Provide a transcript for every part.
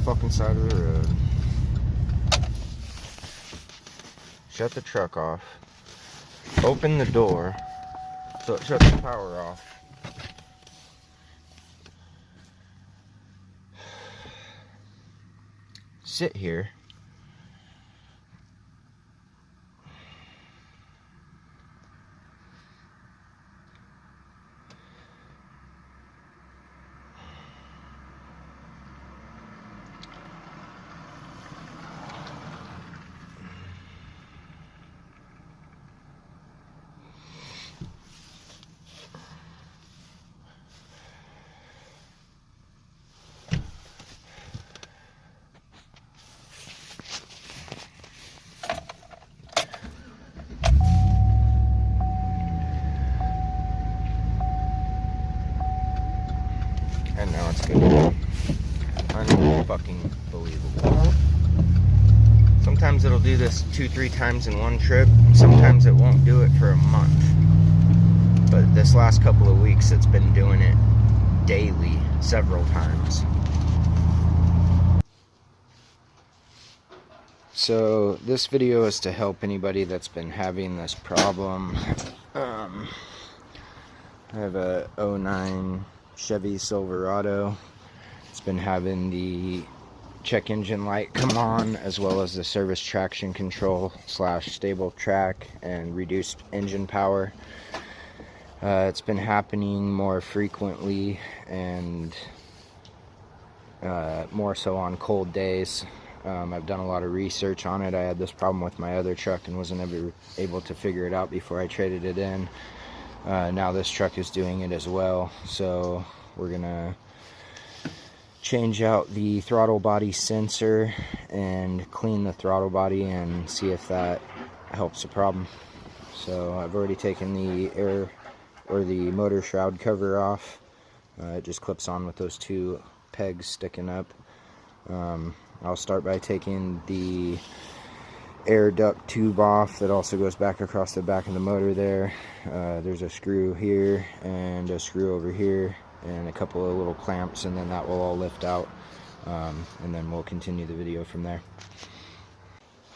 fucking side of the road. Shut the truck off. Open the door so it shuts the power off. Sit here. And now it's good. Unfucking believable. Sometimes it'll do this 2-3 times in one trip. Sometimes it won't do it for a month. But this last couple of weeks, it's been doing it daily, several times. So this video is to help anybody that's been having this problem. I have a 09 Chevy Silverado. It's been having the check engine light come on, as well as the service traction control / stable track and reduced engine power. It's been happening more frequently and more so on cold days. I've done a lot of research on it. I had this problem with my other truck and wasn't ever able to figure it out before I traded it in. Now this truck is doing it as well, so we're gonna change out the throttle body sensor and clean the throttle body and see if that helps the problem. So I've already taken the air or the motor shroud cover off. It just clips on with those 2 pegs sticking up. I'll start by taking the air duct tube off that also goes back across the back of the motor there. There's a screw here and a screw over here and a couple of little clamps, and then that will all lift out, and then we'll continue the video from there.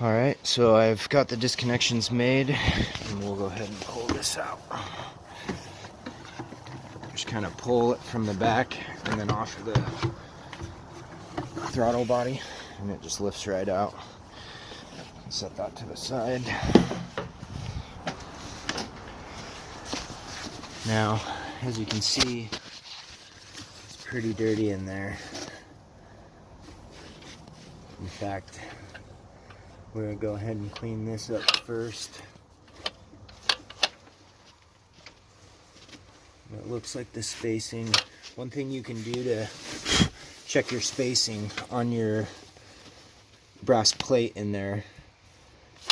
Alright, so I've got the disconnections made, and we'll go ahead and pull this out. Just kind of pull it from the back and then off of the throttle body, and it just lifts right out. Set that to the side. Now, as you can see, it's pretty dirty in there. In fact, we're going to go ahead and clean this up first. It looks like the spacing. One thing you can do to check your spacing on your brass plate in there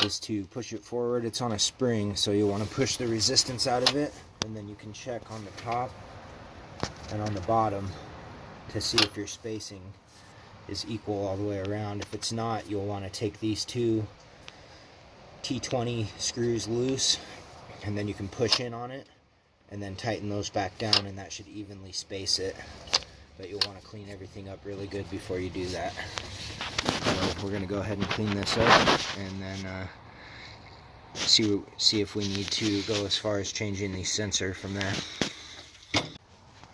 is to push it forward. It's on a spring, so you'll want to push the resistance out of it, and then you can check on the top and on the bottom to see if your spacing is equal all the way around. If it's not, you'll want to take these 2 T20 screws loose, and then you can push in on it and then tighten those back down, and that should evenly space it. But you'll want to clean everything up really good before you do that. So we're going to go ahead and clean this up, and then see if we need to go as far as changing the sensor from there.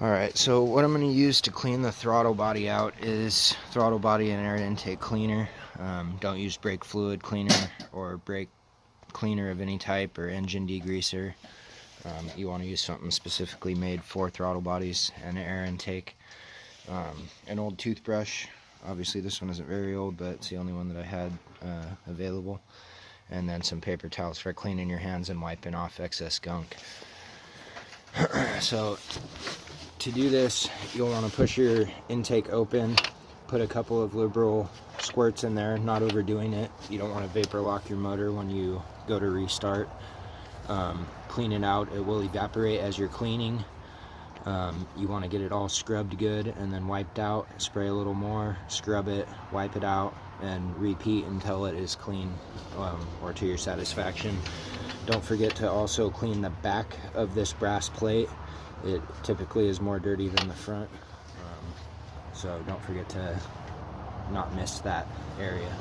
Alright, so what I'm going to use to clean the throttle body out is throttle body and air intake cleaner. Don't use brake fluid cleaner or brake cleaner of any type or engine degreaser. You want to use something specifically made for throttle bodies and air intake. An old toothbrush. Obviously this one isn't very old, but it's the only one that I had available. And then some paper towels for cleaning your hands and wiping off excess gunk. So to do this, you'll want to push your intake open, put a couple of liberal squirts in there, not overdoing it. You don't want to vapor lock your motor when you go to restart. Clean it out. It will evaporate as you're cleaning. You want to get it all scrubbed good and then wiped out. Spray a little more, scrub it, wipe it out, and repeat until it is clean, or to your satisfaction. Don't forget to also clean the back of this brass plate. It typically is more dirty than the front, so don't forget to not miss that area.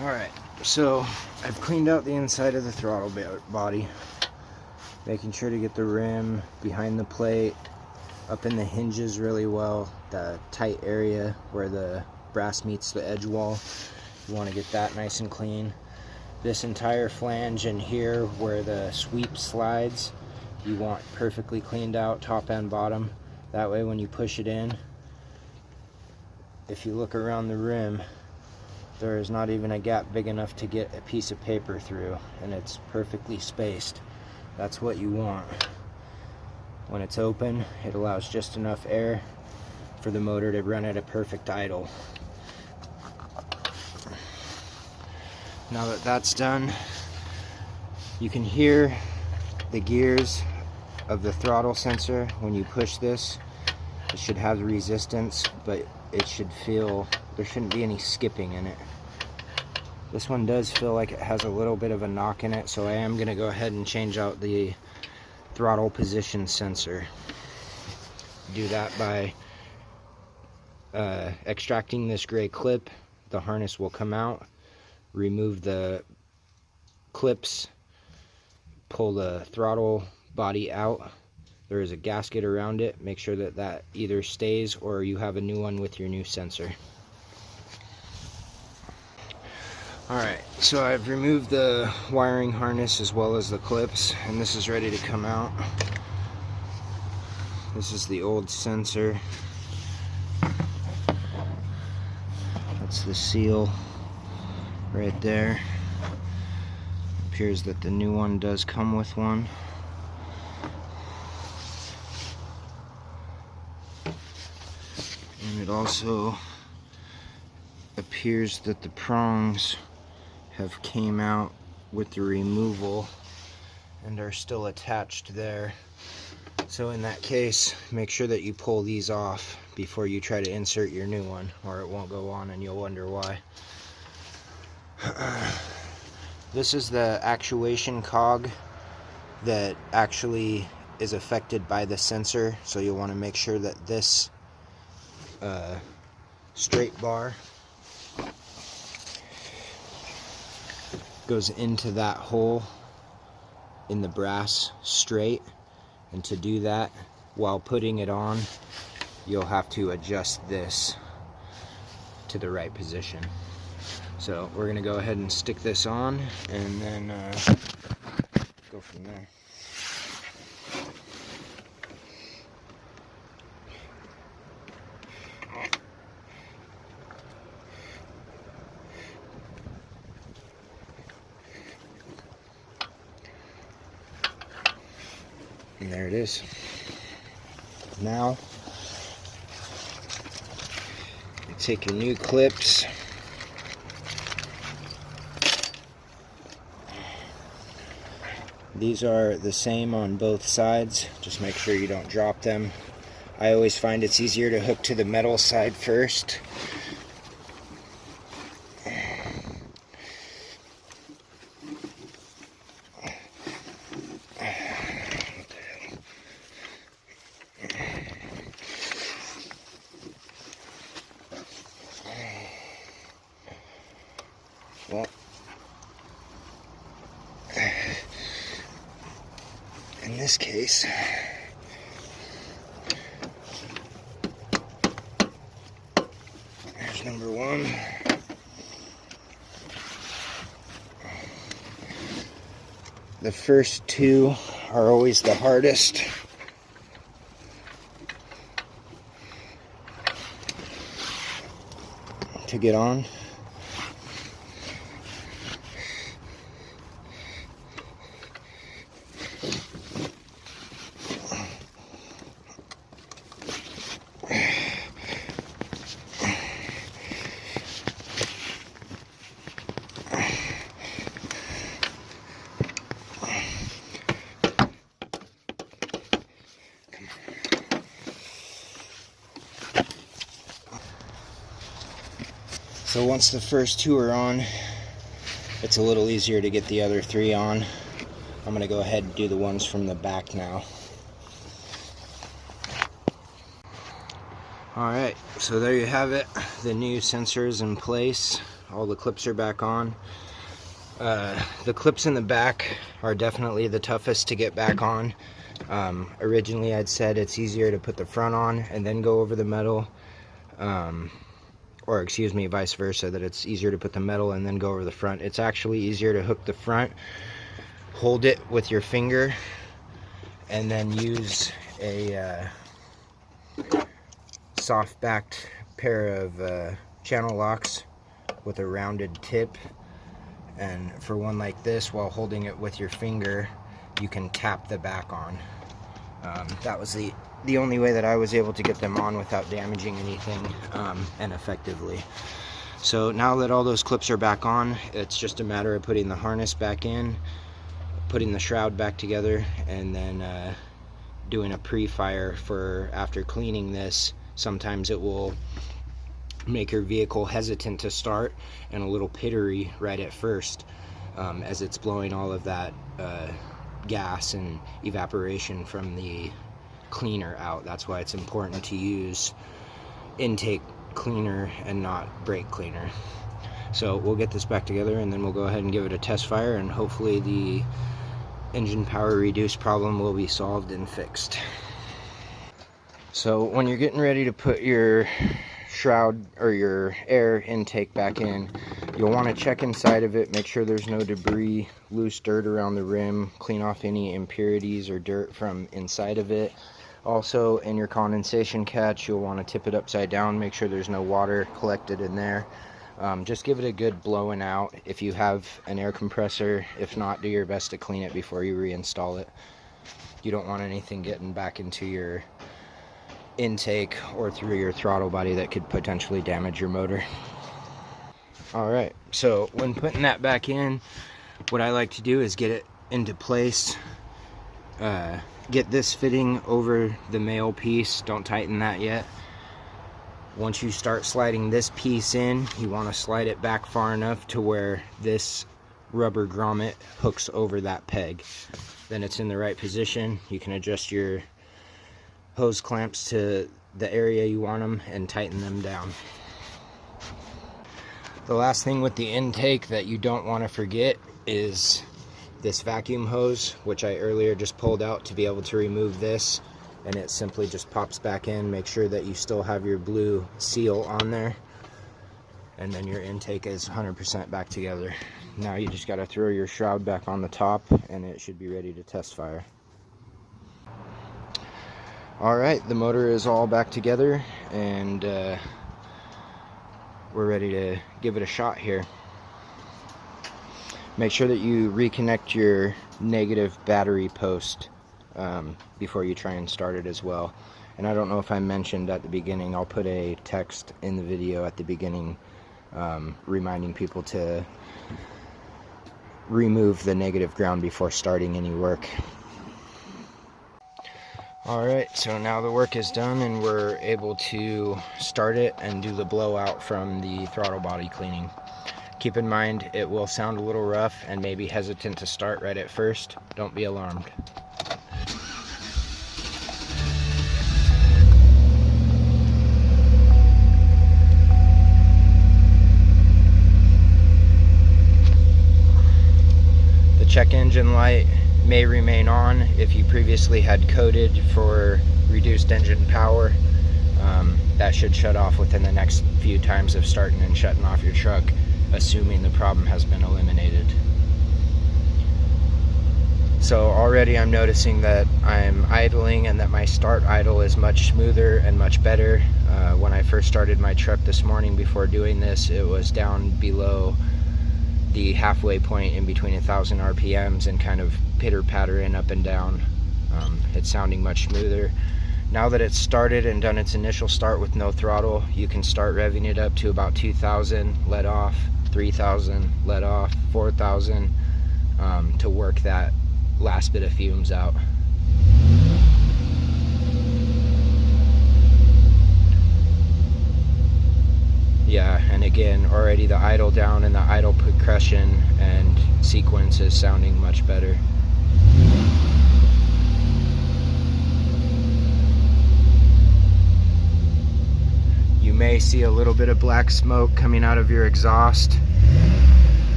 Alright, so I've cleaned out the inside of the throttle body, making sure to get the rim behind the plate, up in the hinges really well, the tight area where the brass meets the edge wall. You want to get that nice and clean. This entire flange in here where the sweep slides, you want perfectly cleaned out, top and bottom. That way when you push it in, if you look around the rim, there is not even a gap big enough to get a piece of paper through, and it's perfectly spaced. That's what you want. When it's open, it allows just enough air for the motor to run at a perfect idle. Now that that's done, you can hear the gears of the throttle sensor. When you push this, it should have the resistance, but it should feel, there shouldn't be any skipping in it. This one does feel like it has a little bit of a knock in it, so I am going to go ahead and change out the throttle position sensor. Do that by extracting this gray clip. The harness will come out. Remove the clips, pull the throttle body out. There is a gasket around it. Make sure that that either stays or you have a new one with your new sensor. Alright, so I've removed the wiring harness as well as the clips, and this is ready to come out. This is the old sensor. That's the seal right there. Appears that the new one does come with one. And it also appears that the prongs have came out with the removal and are still attached there. So in that case, make sure that you pull these off before you try to insert your new one, or it won't go on and you'll wonder why. This is the actuation cog that actually is affected by the sensor, so you'll want to make sure that this straight bar goes into that hole in the brass straight. And to do that, while putting it on, you'll have to adjust this to the right position. So we're going to go ahead and stick this on and then go from there. And there it is. Now, you take your new clips, these are the same on both sides, just make sure you don't drop them. I always find it's easier to hook to the metal side first. Well, in this case, there's number one. The first two are always the hardest. To get on. So once the first two are on, it's a little easier to get the other three on. I'm going to go ahead and do the ones from the back now. Alright, so there you have it. The new sensor is in place. All the clips are back on. The clips in the back are definitely the toughest to get back on. Originally I'd said it's easier to put the front on and then go over the metal. Or excuse me, vice versa, that it's easier to put the metal and then go over the front. It's actually easier to hook the front, hold it with your finger, and then use a soft-backed pair of channel locks with a rounded tip. And for one like this, while holding it with your finger, you can tap the back on. That was the only way that I was able to get them on without damaging anything, and effectively. So now that all those clips are back on, it's just a matter of putting the harness back in, putting the shroud back together, and then doing a pre-fire for after cleaning this. Sometimes it will make your vehicle hesitant to start and a little pittery right at first, as it's blowing all of that gas and evaporation from the cleaner out. That's why it's important to use intake cleaner and not brake cleaner. So we'll get this back together and then we'll go ahead and give it a test fire, and hopefully the engine power reduce problem will be solved and fixed. So when you're getting ready to put your shroud or your air intake back in, you'll want to check inside of it, make sure there's no debris, loose dirt around the rim, clean off any impurities or dirt from inside of it. Also, in your condensation catch, you'll want to tip it upside down, make sure there's no water collected in there. Just give it a good blowing out if you have an air compressor. If not, do your best to clean it before you reinstall it. You don't want anything getting back into your intake or through your throttle body that could potentially damage your motor. Alright, so when putting that back in, what I like to do is get it into place, get this fitting over the male piece. Don't tighten that yet. Once you start sliding this piece in, you want to slide it back far enough to where this rubber grommet hooks over that peg. Then it's in the right position. You can adjust your hose clamps to the area you want them and tighten them down. The last thing with the intake that you don't want to forget is this vacuum hose, which I earlier just pulled out to be able to remove this, and it simply just pops back in. Make sure that you still have your blue seal on there, and then your intake is 100% back together. Now you just got to throw your shroud back on the top and it should be ready to test fire. Alright, the motor is all back together and we're ready to give it a shot here. Make sure that you reconnect your negative battery post before you try and start it as well. And I don't know if I mentioned at the beginning, I'll put a text in the video at the beginning reminding people to remove the negative ground before starting any work. Alright, so now the work is done and we're able to start it and do the blowout from the throttle body cleaning. Keep in mind, it will sound a little rough and maybe hesitant to start right at first. Don't be alarmed. The check engine light may remain on if you previously had coded for reduced engine power. That should shut off within the next few times of starting and shutting off your truck, assuming the problem has been eliminated. So already I'm noticing that I'm idling and that my start idle is much smoother and much better. When I first started my truck this morning before doing this, it was down below the halfway point in between 1,000 RPMs and kind of pitter-pattering up and down. It's sounding much smoother. Now that it's started and done its initial start with no throttle, you can start revving it up to about 2,000, let off, 3,000, let off, 4,000, to work that last bit of fumes out. Yeah, and again, already the idle down and the idle progression and sequence is sounding much better. may see a little bit of black smoke coming out of your exhaust,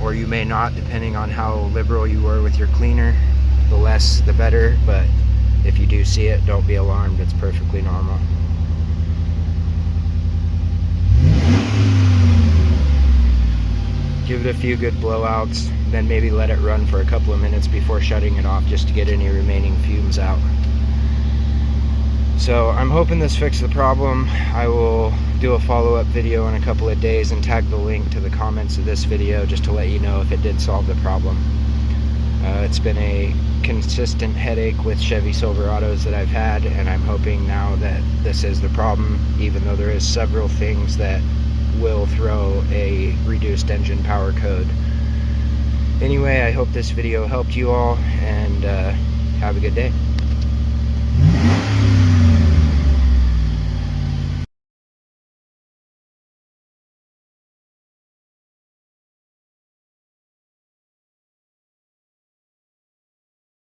or you may not, depending on how liberal you were with your cleaner. The less the better, but if you do see it, don't be alarmed. It's perfectly normal. Give it a few good blowouts, then maybe let it run for a couple of minutes before shutting it off, just to get any remaining fumes out. So I'm hoping this fixed the problem. I will do a follow-up video in a couple of days and tag the link to the comments of this video just to let you know if it did solve the problem. It's been a consistent headache with Chevy Silverados that I've had, and I'm hoping now that this is the problem, even though there is several things that will throw a reduced engine power code. Anyway, I hope this video helped you all, and have a good day.